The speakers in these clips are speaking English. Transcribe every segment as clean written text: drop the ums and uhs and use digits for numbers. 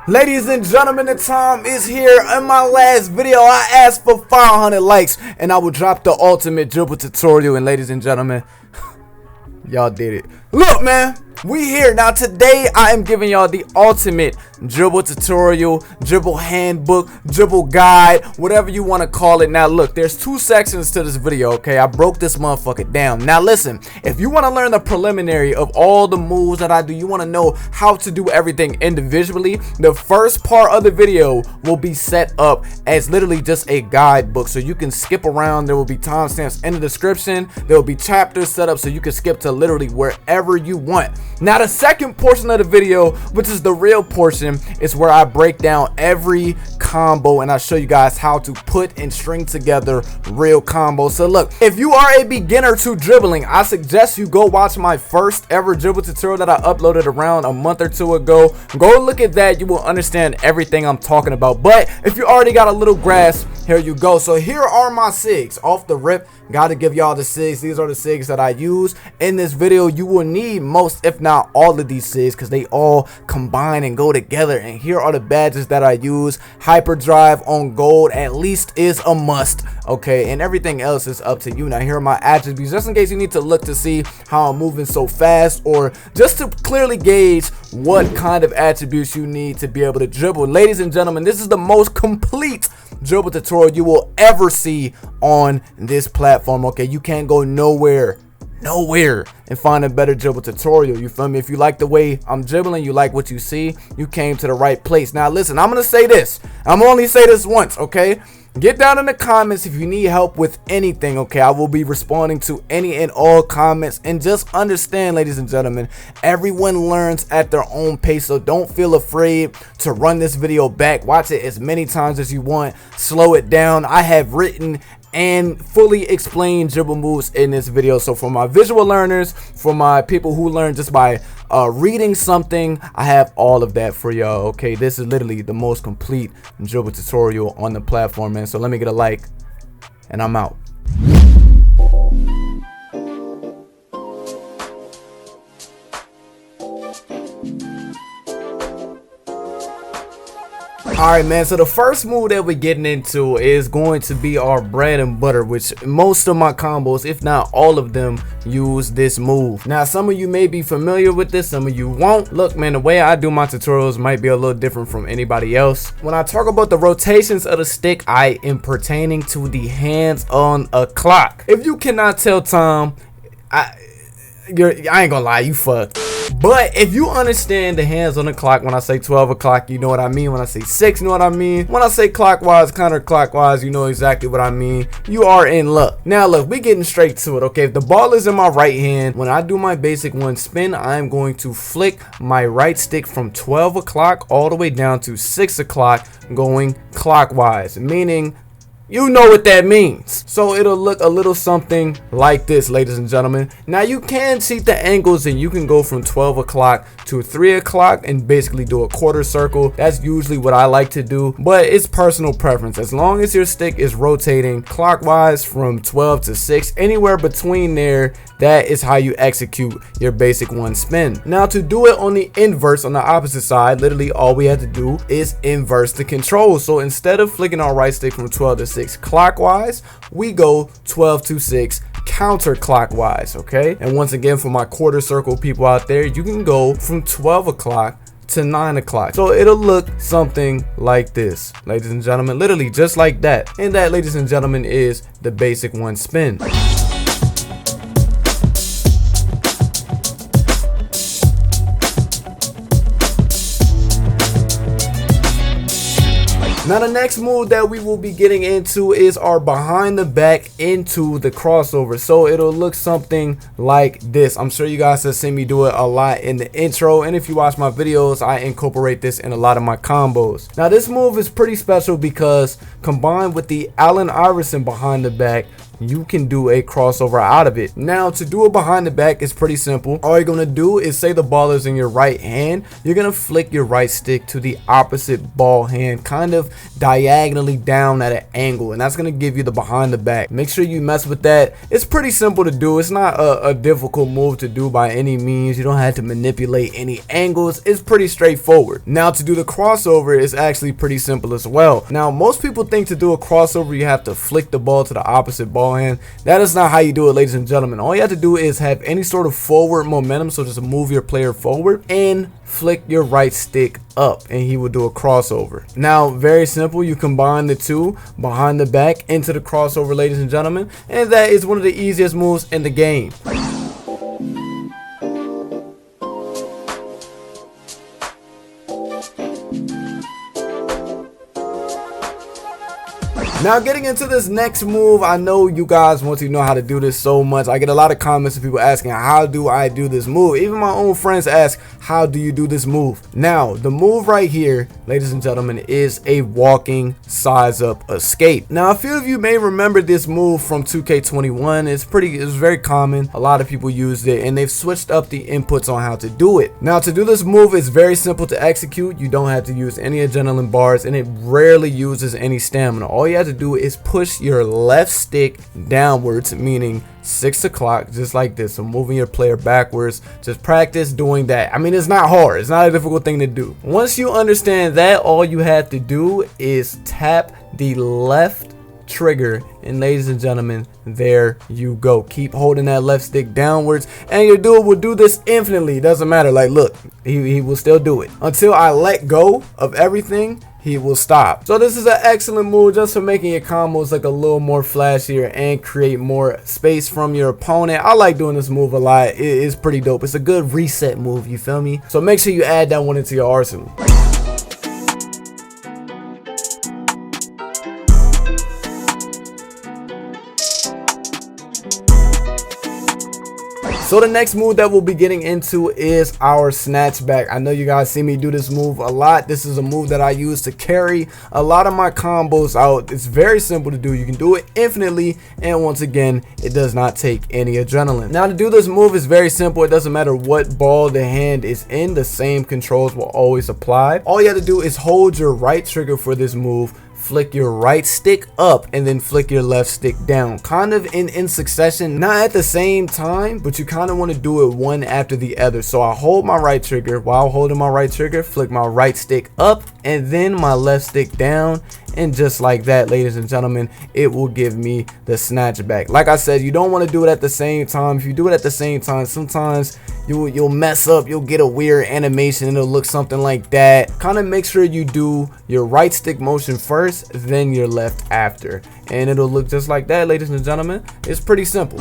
Ladies and gentlemen, the time is here. In my last video, I asked for 500 likes and I will drop the ultimate dribble tutorial. And ladies and gentlemen, y'all did it. Look, man, we here. Now today, I am giving y'all the ultimate dribble tutorial, dribble handbook, dribble guide, whatever you want to call it. Now look, there's two sections to this video, okay? I broke this motherfucker down. Now listen, if you want to learn the preliminary of all the moves that I do, you want to know how to do everything individually, the first part of the video will be set up as literally just a guidebook, so you can skip around. There will be timestamps in the description. There will be chapters set up so you can skip to literally wherever you want. Now the second portion of the video, which is the real portion, is where I break down every combo and I show you guys how to put and string together real combos. So look, if you are a beginner to dribbling, I suggest you go watch my first ever dribble tutorial that I uploaded around a month or two ago. Go look at that. You will understand everything I'm talking about. But if you already got a little grasp, here you go. So here are my SIGs off the rip. Gotta give y'all the SIGs. These are the SIGs that I use in this video. You will need most, if not all, of these SIGs because they all combine and go together. And here are the badges that I use. Hyperdrive on gold at least is a must, okay? And everything else is up to you. Now here are my attributes, just in case you need to look to see how I'm moving so fast, or just to clearly gauge what kind of attributes you need to be able to dribble. Ladies and gentlemen, this is the most complete dribble tutorial you will ever see on this platform, okay? You can't go nowhere and find a better dribble tutorial. You feel me? If you like the way I'm dribbling, you like what you see, you came to the right place. Now listen, I'm gonna say this, I'm only say this once, okay? Get down in the comments if you need help with anything, okay? I will be responding to any and all comments. And just understand, ladies and gentlemen, everyone learns at their own pace, so don't feel afraid to run this video back. Watch it as many times as you want. Slow it down. I have written and fully explain dribble moves in this video. So for my visual learners, for my people who learn just by reading something, I have all of that for y'all, okay? This is literally the most complete dribble tutorial on the platform, man. So let me get a like and I'm out. Alright, man, so the first move that we're getting into is going to be our bread and butter, which most of my combos, if not all of them, use this move. Now some of you may be familiar with this, some of you won't. Look, man, the way I do my tutorials might be a little different from anybody else. When I talk about the rotations of the stick, I am pertaining to the hands on a clock. If you cannot tell time, I ain't gonna lie, you fucked. But if you understand the hands on the clock, when I say 12 o'clock, you know what I mean. When I say 6, you know what I mean. When I say clockwise, counterclockwise, you know exactly what I mean. You are in luck. Now look, we getting straight to it, okay? If the ball is in my right hand, when I do my basic one spin, I am going to flick my right stick from 12 o'clock all the way down to 6 o'clock going clockwise, meaning you know what that means. So it'll look a little something like this, ladies and gentlemen. Now you can cheat the angles and you can go from 12 o'clock to 3 o'clock and basically do a quarter circle. That's usually what I like to do, but it's personal preference. As long as your stick is rotating clockwise from 12 to 6, anywhere between there, that is how you execute your basic one spin. Now to do it on the inverse, on the opposite side, literally all we have to do is inverse the control. So instead of flicking our right stick from 12 to 6 clockwise, we go 12 to 6 counterclockwise, okay? And once again, for my quarter circle people out there, you can go from 12 o'clock to 9 o'clock. So it'll look something like this, ladies and gentlemen, literally just like that. And that, ladies and gentlemen, is the basic one spin. Now the next move that we will be getting into is our behind the back into the crossover. So it'll look something like this. I'm sure you guys have seen me do it a lot in the intro, and if you watch my videos, I incorporate this in a lot of my combos. Now this move is pretty special because combined with the Allen Iverson behind the back, you can do a crossover out of it. Now to do it behind the back is pretty simple. All you're gonna do is say the ball is in your right hand. You're gonna flick your right stick to the opposite ball hand, kind of diagonally down at an angle, and that's gonna give you the behind the back. Make sure you mess with that. It's pretty simple to do. It's not a difficult move to do by any means. You don't have to manipulate any angles. It's pretty straightforward. Now to do the crossover is actually pretty simple as well. Now most people think to do a crossover you have to flick the ball to the opposite ball hand. That is not how you do it, ladies and gentlemen. All you have to do is have any sort of forward momentum, so just move your player forward and flick your right stick up and he will do a crossover. Now very simple, you combine the two, behind the back into the crossover, ladies and gentlemen, and that is one of the easiest moves in the game. Now getting into this next move, I know you guys want to know how to do this so much. I get a lot of comments of people asking, how do I do this move? Even my own friends ask, how do you do this move? Now the move right here, ladies and gentlemen, is a walking size up escape. Now a few of you may remember this move from 2K21. It's very common. A lot of people used it and they've switched up the inputs on how to do it. Now to do this move, it's very simple to execute. You don't have to use any adrenaline bars and it rarely uses any stamina. All you have to do is push your left stick downwards, meaning 6 o'clock, just like this. So moving your player backwards. Just practice doing that. I mean, it's not hard. It's not a difficult thing to do. Once you understand that, all you have to do is tap the left trigger, and ladies and gentlemen, there you go. Keep holding that left stick downwards and your dude will do this infinitely. It doesn't matter. Like, look, he will still do it until I let go of everything. He will stop. So this is an excellent move just for making your combos like a little more flashier and create more space from your opponent. I like doing this move a lot. It is pretty dope. It's a good reset move, you feel me? So make sure you add that one into your arsenal. So the next move that we'll be getting into is our snatchback. I know you guys see me do this move a lot. This is a move that I use to carry a lot of my combos out. It's very simple to do. You can do it infinitely, and once again, it does not take any adrenaline. Now to do this move is very simple. It doesn't matter what ball the hand is in, the same controls will always apply. All you have to do is hold your right trigger for this move, flick your right stick up, and then flick your left stick down, kind of in succession, not at the same time, but you kind of want to do it one after the other. So I hold my right trigger. While holding my right trigger, flick my right stick up and then my left stick down, and just like that, ladies and gentlemen, it will give me the snatchback. Like I said, you don't want to do it at the same time. If you do it at the same time, sometimes you'll mess up. You'll get a weird animation and it'll look something like that. Kind of make sure you do your right stick motion first, then your left after, and it'll look just like that, ladies and gentlemen. It's pretty simple.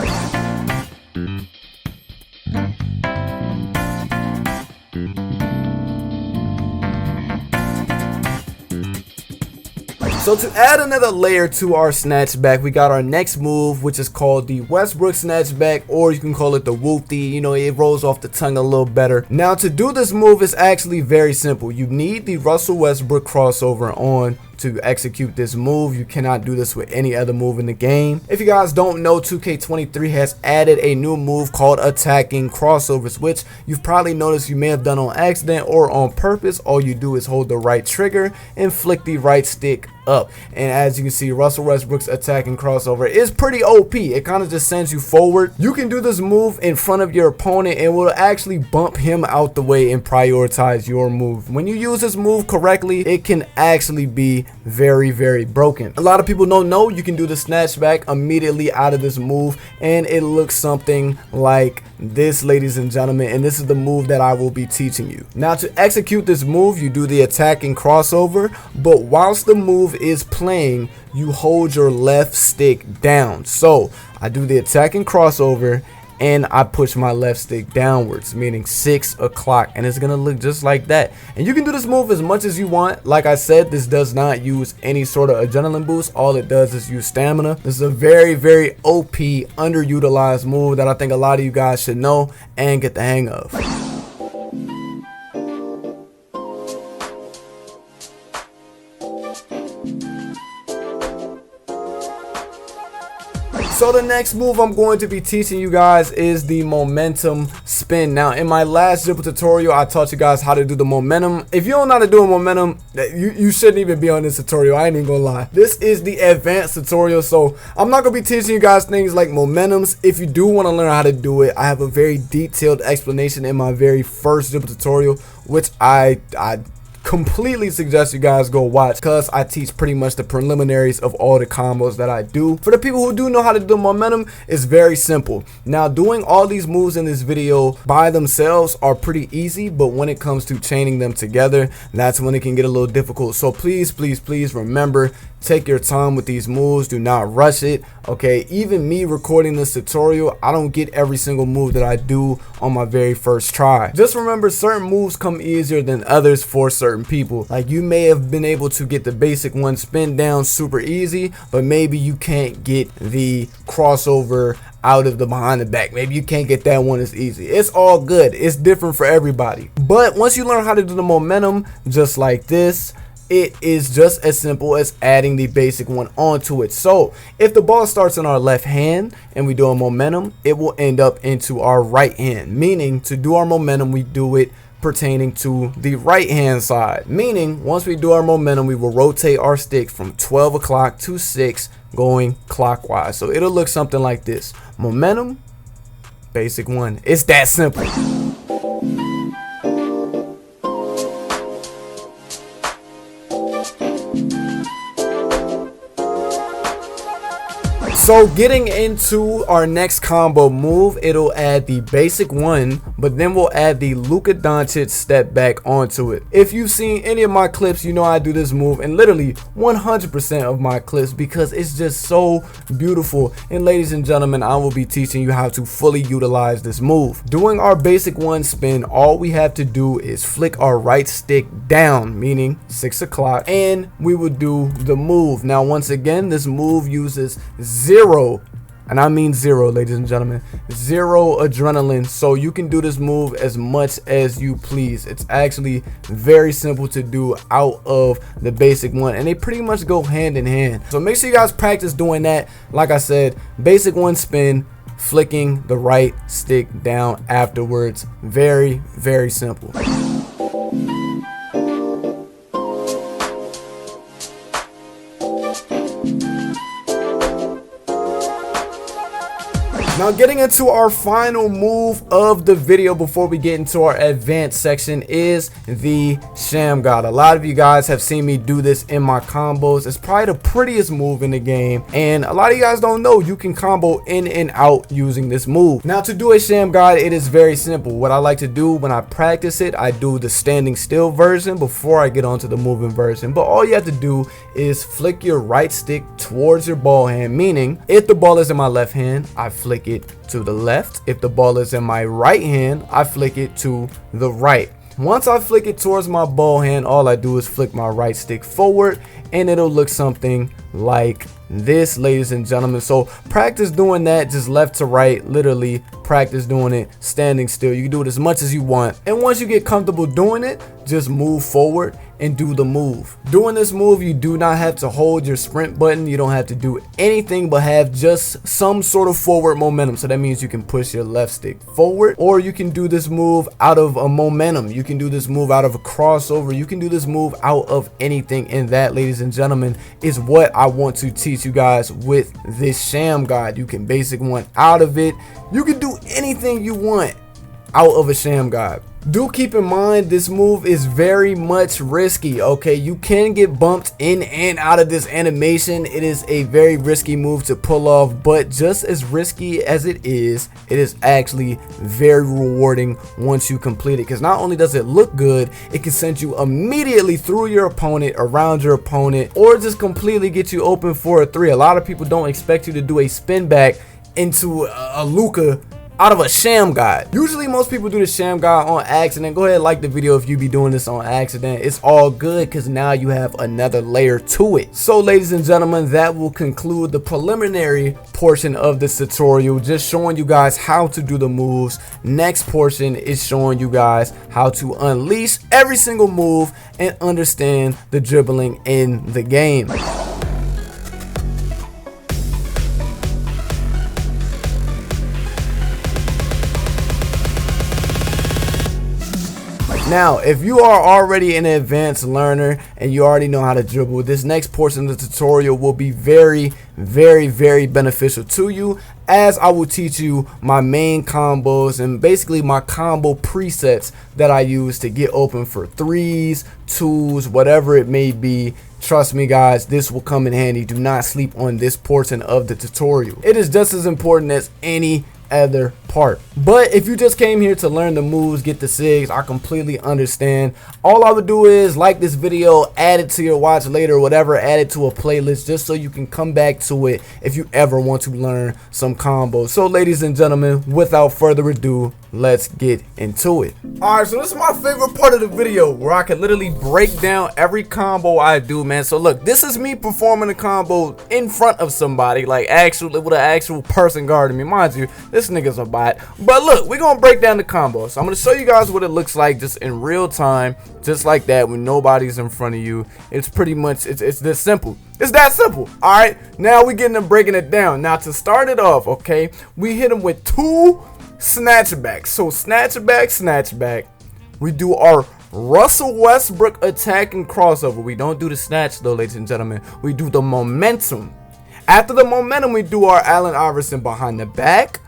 So to add another layer to our snatchback, we got our next move, which is called the Westbrook snatchback, or you can call it the whoopty. You know, it rolls off the tongue a little better. Now to do this move is actually very simple. You need the Russell Westbrook crossover on to execute this move. You cannot do this with any other move in the game. If you guys don't know, 2K23 has added a new move called attacking crossovers, which you've probably noticed you may have done on accident or on purpose. All you do is hold the right trigger and flick the right stick up, and as you can see, Russell Westbrook's attacking crossover is pretty OP. It kind of just sends you forward. You can do this move in front of your opponent and will actually bump him out the way and prioritize your move. When you use this move correctly, it can actually be very, very broken. A lot of people don't know you can do the snatchback immediately out of this move, and it looks something like this, ladies and gentlemen, and this is the move that I will be teaching you. Now to execute this move, you do the attacking crossover, but whilst the move is playing, you hold your left stick down. So I do the attacking crossover and I push my left stick downwards, meaning 6 o'clock, and it's gonna look just like that. And you can do this move as much as you want. Like I said, this does not use any sort of adrenaline boost. All it does is use stamina. This is a very, very OP underutilized move that I think a lot of you guys should know and get the hang of. So the next move I'm going to be teaching you guys is the momentum spin. Now in my last dribble tutorial, I taught you guys how to do the momentum. If you don't know how to do a momentum, you shouldn't even be on this tutorial. I ain't even gonna lie. This is the advanced tutorial, so I'm not gonna be teaching you guys things like momentums. If you do want to learn how to do it, I have a very detailed explanation in my very first dribble tutorial, which I completely suggest you guys go watch, because I teach pretty much the preliminaries of all the combos that I do. For the people who do know how to do momentum, it's very simple. Now doing all these moves in this video by themselves are pretty easy, but when it comes to chaining them together, that's when it can get a little difficult. So please remember, take your time with these moves. Do not rush it. Okay, even me recording this tutorial, I don't get every single move that I do on my very first try. Just remember, certain moves come easier than others for certain people. Like, you may have been able to get the basic one spin down super easy, but maybe you can't get the crossover out of the behind the back. Maybe you can't get that one as easy. It's all good. It's different for everybody. But once you learn how to do the momentum just like this, it is just as simple as adding the basic one onto it. So if the ball starts in our left hand and we do a momentum, it will end up into our right hand, meaning to do our momentum, we do it pertaining to the right hand side, meaning once we do our momentum, we will rotate our stick from 12 o'clock to 6 going clockwise. So it'll look something like this: momentum, basic one. It's that simple. So getting into our next combo move, it'll add the basic one, but then we'll add the Luka Doncic step back onto it. If you've seen any of my clips, you know I do this move in literally 100% of my clips because it's just so beautiful. And ladies and gentlemen, I will be teaching you how to fully utilize this move. Doing our basic one spin, all we have to do is flick our right stick down, meaning 6 o'clock, and we will do the move. Now once again, this move uses zero, and I mean zero, ladies and gentlemen, zero adrenaline, so you can do this move as much as you please. It's actually very simple to do out of the basic one, and they pretty much go hand in hand. So make sure you guys practice doing that. Like I said, basic one spin, flicking the right stick down afterwards. Very simple. Now getting into our final move of the video before we get into our advanced section is the Sham God. A lot of you guys have seen me do this in my combos. It's probably the prettiest move in the game, and a lot of you guys don't know you can combo in and out using this move. Now to do a Sham God, it is very simple. What I like to do when I practice it, I do the standing still version before I get onto the moving version. But all you have to do is flick your right stick towards your ball hand, meaning if the ball is in my left hand, I flick it to the left. If the ball is in my right hand, I flick it to the right. Once I flick it towards my ball hand, all I do is flick my right stick forward, and it'll look something like this, ladies and gentlemen. So practice doing that just left to right. Literally practice doing it standing still. You can do it as much as you want, and once you get comfortable doing it, just move forward and do the move. Doing this move, you do not have to hold your sprint button. You don't have to do anything but have just some sort of forward momentum. So that means you can push your left stick forward, or you can do this move out of a momentum. You can do this move out of a crossover. You can do this move out of anything, and that, ladies and gentlemen, is what I want to teach you guys with this Sham God. You can basic one out of it. You can do anything you want out of a Sham God. Do keep in mind, this move is very much risky. Okay, you can get bumped in and out of this animation. It is a very risky move to pull off, but just as risky as it is actually very rewarding once you complete it, because not only does it look good, it can send you immediately through your opponent, around your opponent, or just completely get you open for a 3. A lot of people don't expect you to do a spin back into a Luka out of a Sham God. Usually most people do the Sham God on accident. Go ahead and like the video if you be doing this on accident. It's all good because now you have another layer to it. So ladies and gentlemen, that will conclude the preliminary portion of this tutorial, just showing you guys how to do the moves. Next portion is showing you guys how to unleash every single move and understand the dribbling in the game. Now, if you are already an advanced learner and you already know how to dribble, this next portion of the tutorial will be very beneficial to you, as I will teach you my main combos and basically my combo presets that I use to get open for threes, twos, whatever it may be. Trust me guys, this will come in handy. Do not sleep on this portion of the tutorial. It is just as important as any other part. But if you just came here to learn the moves, get the SIGs, I completely understand. All I would do is like this video, add it to your watch later, whatever, add it to a playlist just so you can come back to it if you ever want to learn some combos. So ladies and gentlemen, without further ado, let's get into it. Alright, so this is my favorite part of the video where I can literally break down every combo I do, man. So look, this is me performing a combo in front of somebody, like actually with an actual person guarding me. Mind you, this nigga's a bot. But look, we're gonna break down the combo. So I'm gonna show you guys what it looks like just in real time, just like that, when nobody's in front of you. It's pretty much, it's this simple. It's that simple. Alright, now we getting to breaking it down. Now to start it off, okay, we hit him with 2 snatchbacks. So snatchback. We do our Russell Westbrook attack and crossover. We don't do the snatch though, ladies and gentlemen. We do the momentum. After the momentum, we do our Allen Iverson behind the back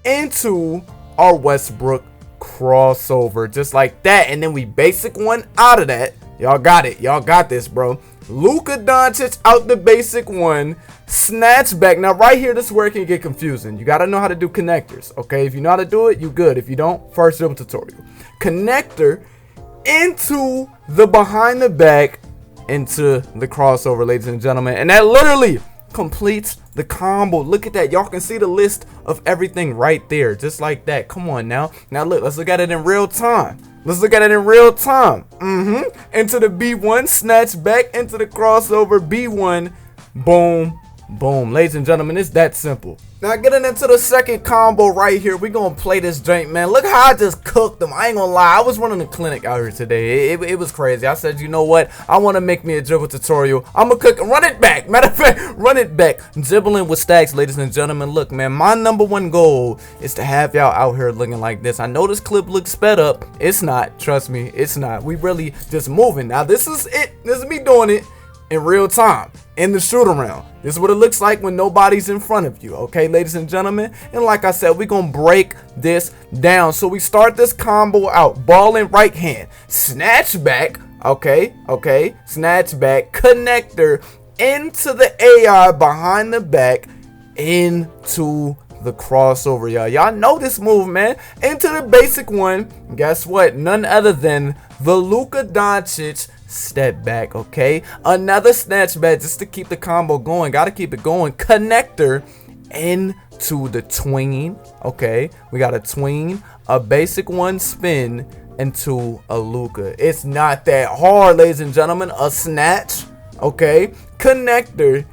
into our Westbrook crossover, just like that. And then we basic one out of that. Y'all got it. Y'all got this, bro. Luka Doncic out the basic one, snatch back. Now right here, this is where it can get confusing. You got to know how to do connectors, okay? If you know how to do it, you good. If you don't, first dribble tutorial. Connector into the behind the back into the crossover, ladies and gentlemen. And that literally completes the combo. Look at that. Y'all can see the list of everything right there, just like that. Come on now. Now look, let's look at it in real time. Let's look at it in real time. Into the B1, snatch back into the crossover, B1, boom, boom. Ladies and gentlemen, it's that simple. Now getting into the second combo right here, we gonna play this drink, man. Look how I just cooked them. I ain't gonna lie, I was running a clinic out here today. It was crazy. I said, you know what, I want to make me a dribble tutorial. I'm gonna cook, run it back. Matter of fact, run it back. Dribbling with stacks, ladies and gentlemen. Look, man, my #1 goal is to have y'all out here looking like this. I know this clip looks sped up. It's not, trust me, it's not. We really just moving. Now this is it. This is me doing it in real time in the shoot around. This is what it looks like when nobody's in front of you, okay, ladies and gentlemen. And like I said, we're gonna break this down. So we start this combo out, ball in right hand, snatch back, okay, snatch back, connector into the AI behind the back into the crossover. Y'all know this move, man. Into the basic one. Guess what? None other than the Luka Doncic step back, okay? Another snatch back just to keep the combo going. Gotta keep it going. Connector into the tween, okay? We got a tween, a basic one spin into a Luka. It's not that hard, ladies and gentlemen. A snatch, okay? Connector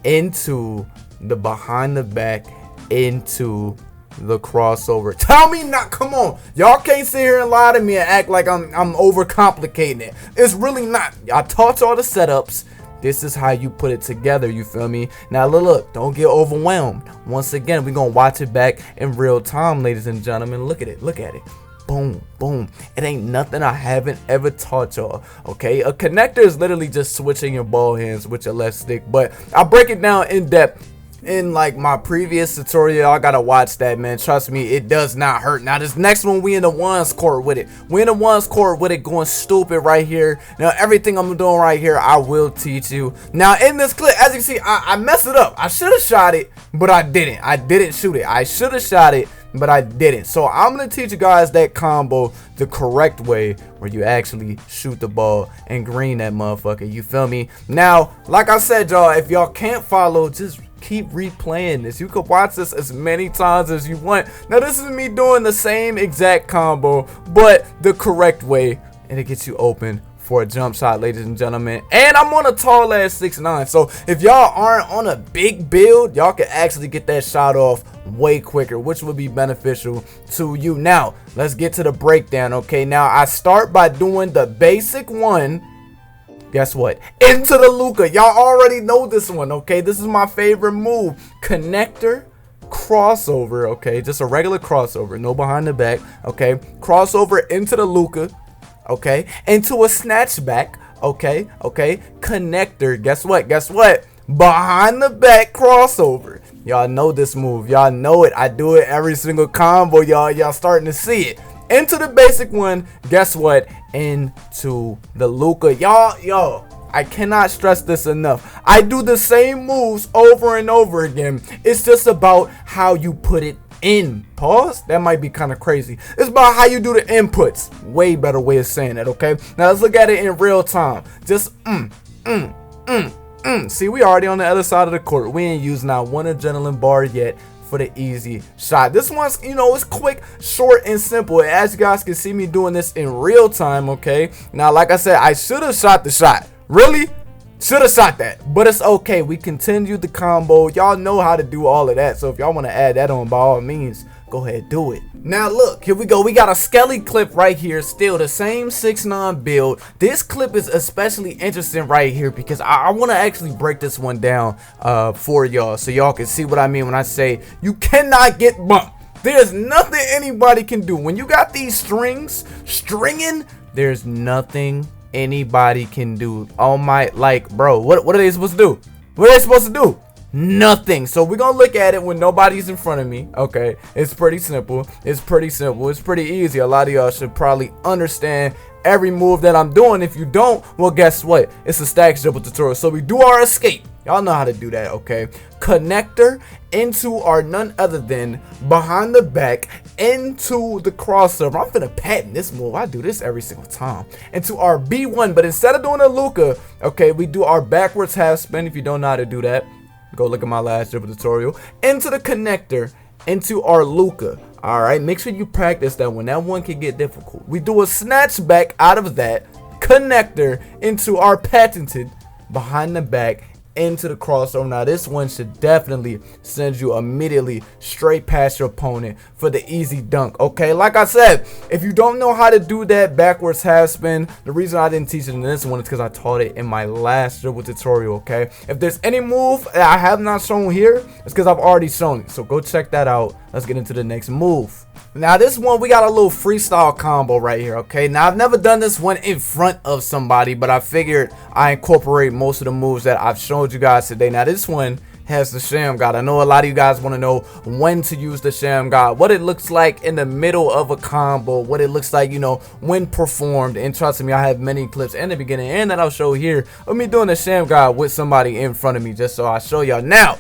into the behind the back into the crossover. Tell me not, come on. Y'all can't sit here and lie to me and act like I'm overcomplicating it. It's really not. I taught y'all the setups. This is how you put it together, you feel me? Now look, don't get overwhelmed. Once again, we're gonna watch it back in real time, ladies and gentlemen. Look at it, look at it. Boom, boom. It ain't nothing I haven't ever taught y'all, okay? A connector is literally just switching your ball hands with your left stick, but I break it down in depth in like my previous tutorial. I gotta watch that, man. Trust me, it does not hurt. Now this next one, we in the ones court with it. We in the ones court with it, going stupid right here. Now everything I'm doing right here, I will teach you. Now in this clip, as you can see, I messed it up. I should have shot it, but I didn't. I didn't shoot it. I should have shot it, but I didn't. So I'm gonna teach you guys that combo the correct way, where you actually shoot the ball and green that motherfucker. You feel me? Now, like I said, y'all, if y'all can't follow, just keep replaying this. You could watch this as many times as you want. Now this is me doing the same exact combo, but the correct way, and it gets you open for a jump shot, ladies and gentlemen. And I'm on a tall ass 6'9", so if y'all aren't on a big build, y'all can actually get that shot off way quicker, which would be beneficial to you. Now let's get to the breakdown, okay? Now I start by doing the basic one. Guess what? Into the Luka. Y'all already know this one, okay? This is my favorite move. Connector, crossover, okay? Just a regular crossover, no behind the back, okay? Crossover into the Luka, okay, into a snatch back, okay, connector, guess what, behind the back crossover. Y'all know this move, y'all know it. I do it every single combo, y'all starting to see it. Into the basic one, guess what, into the Luca. Y'all, I cannot stress this enough. I do the same moves over and over again. It's just about how you put it in. Pause? That might be kind of crazy. It's about how you do the inputs. Way better way of saying it, okay? Now let's look at it in real time. Just See, we already on the other side of the court. We ain't used not one adrenaline bar yet for the easy shot. This one's, it's quick, short, and simple. As you guys can see me doing this in real time, okay? Now, like I said, I should have shot the shot. Really? Should have shot that. But it's okay. We continued the combo. Y'all know how to do all of that. So if y'all want to add that on, by all means, go ahead, do it. Now look, here we go. We got a Skelly clip right here. Still the same 6'9" build. This clip is especially interesting right here because I want to actually break this one down for y'all so y'all can see what I mean when I say you cannot get bumped. There's nothing anybody can do. When you got these strings stringing, there's nothing anybody can do. Oh my, like, bro, what are they supposed to do? What are they supposed to do? Nothing. So we're gonna look at it when nobody's in front of me. Okay, it's pretty simple. It's pretty easy. A lot of y'all should probably understand every move that I'm doing. If you don't, well, guess what, it's a STAX dribble tutorial. So we do our escape. Y'all know how to do that, okay? Connector into our none other than behind the back into the crossover. I'm finna patent this move. I do this every single time. Into our B1, but instead of doing a Luca, okay, we do our backwards half spin. If you don't know how to do that, go look at my last dribble tutorial. Into the connector, into our Luca. All right, make sure you practice that one. That one can get difficult. We do a snatch back out of that connector into our patented behind the back into the crossover. Now this one should definitely send you immediately straight past your opponent for the easy dunk. Okay, like I said, if you don't know how to do that backwards half spin, the reason I didn't teach it in this one is because I taught it in my last dribble tutorial. Okay, if there's any move that I have not shown here, it's because I've already shown it, so go check that out. Let's get into the next move. Now this one, we got a little freestyle combo right here. Okay, now I've never done this one in front of somebody, but I figured I incorporate most of the moves that I've showed you guys today. Now this one has the sham god. I know a lot of you guys want to know when to use the sham god, what it looks like in the middle of a combo, what it looks like, when performed. And trust me, I have many clips in the beginning and that I'll show here of me doing the sham god with somebody in front of me, just so I show y'all. Now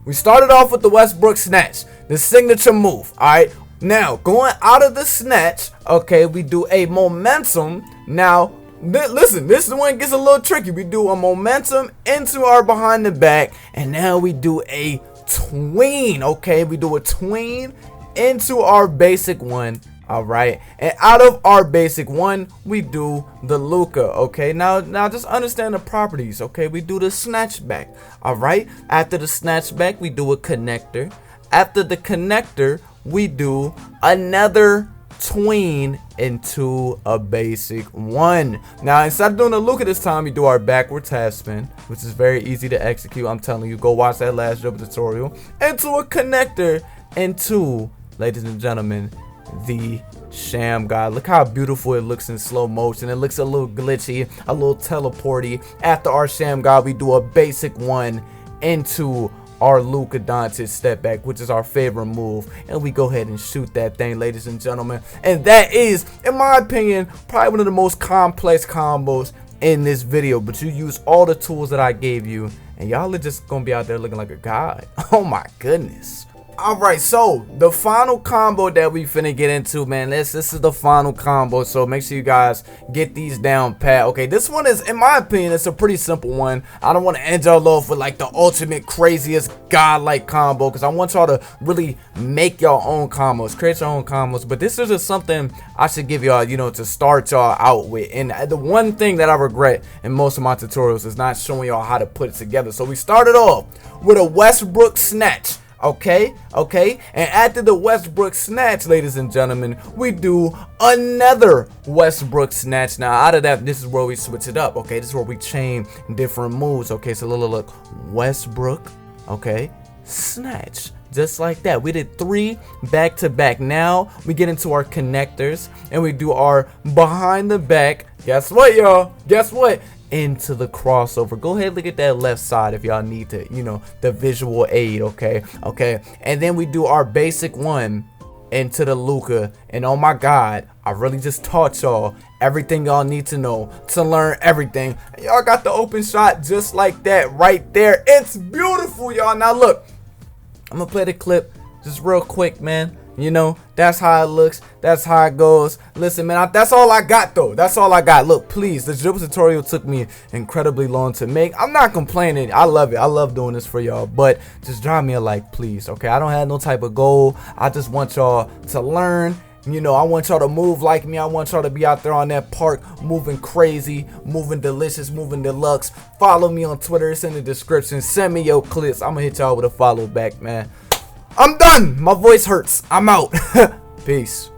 we started off with the Westbrook snatch, the signature move. All right, now going out of the snatch, okay, we do a momentum. Now listen, this one gets a little tricky. We do a momentum into our behind the back, and now we do a tween. Okay, we do a tween into our basic one. All right, and out of our basic one, we do the Luca. Okay, now just understand the properties. Okay, we do the snatch back. All right, after the snatch back, we do a connector. After the connector, we do another tween into a basic one. Now instead of doing a Luca this time, we do our backwards half spin, which is very easy to execute. I'm telling you, go watch that last dribble tutorial. Into a connector, into, ladies and gentlemen, the sham god. Look how beautiful it looks in slow motion. It looks a little glitchy, a little teleporty. After our sham god, we do a basic one into our Luka Doncic step back, which is our favorite move, and we go ahead and shoot that thing, ladies and gentlemen. And that is, in my opinion, probably one of the most complex combos in this video. But you use all the tools that I gave you, and y'all are just gonna be out there looking like a god. Oh my goodness. Alright, so the final combo that we finna get into, man, this is the final combo, so make sure you guys get these down pat. Okay, this one is, in my opinion, it's a pretty simple one. I don't want to end y'all off with like the ultimate craziest godlike combo, because I want y'all to really make your own combos, create your own combos. But this is just something I should give y'all, to start y'all out with. And the one thing that I regret in most of my tutorials is not showing y'all how to put it together. So we started off with a Westbrook snatch. Okay, and after the Westbrook snatch, ladies and gentlemen, we do another Westbrook snatch. Now out of that, this is where we switch it up. Okay, this is where we chain different moves. Okay, so look, Westbrook, okay, snatch. just like that. We did 3 back to back. Now we get into our connectors and we do our behind the back. Guess what, y'all? Guess what? Into the crossover. Go ahead, look at that left side if y'all need to, you know, the visual aid. Okay, and then we do our basic one into the Luca. And oh my god, I really just taught y'all everything y'all need to know to learn everything. Y'all got the open shot just like that right there. It's beautiful, y'all. Now look, I'm gonna play the clip just real quick, man. You know, that's how it looks. That's how it goes. Listen, man, that's all I got, though. That's all I got. Look, please, the dribble tutorial took me incredibly long to make. I'm not complaining. I love it. I love doing this for y'all. But just drop me a like, please, okay? I don't have no type of goal. I just want y'all to learn. You know, I want y'all to move like me. I want y'all to be out there on that park moving crazy, moving delicious, moving deluxe. Follow me on Twitter. It's in the description. Send me your clips. I'm going to hit y'all with a follow back, man. I'm done. My voice hurts. I'm out. Peace.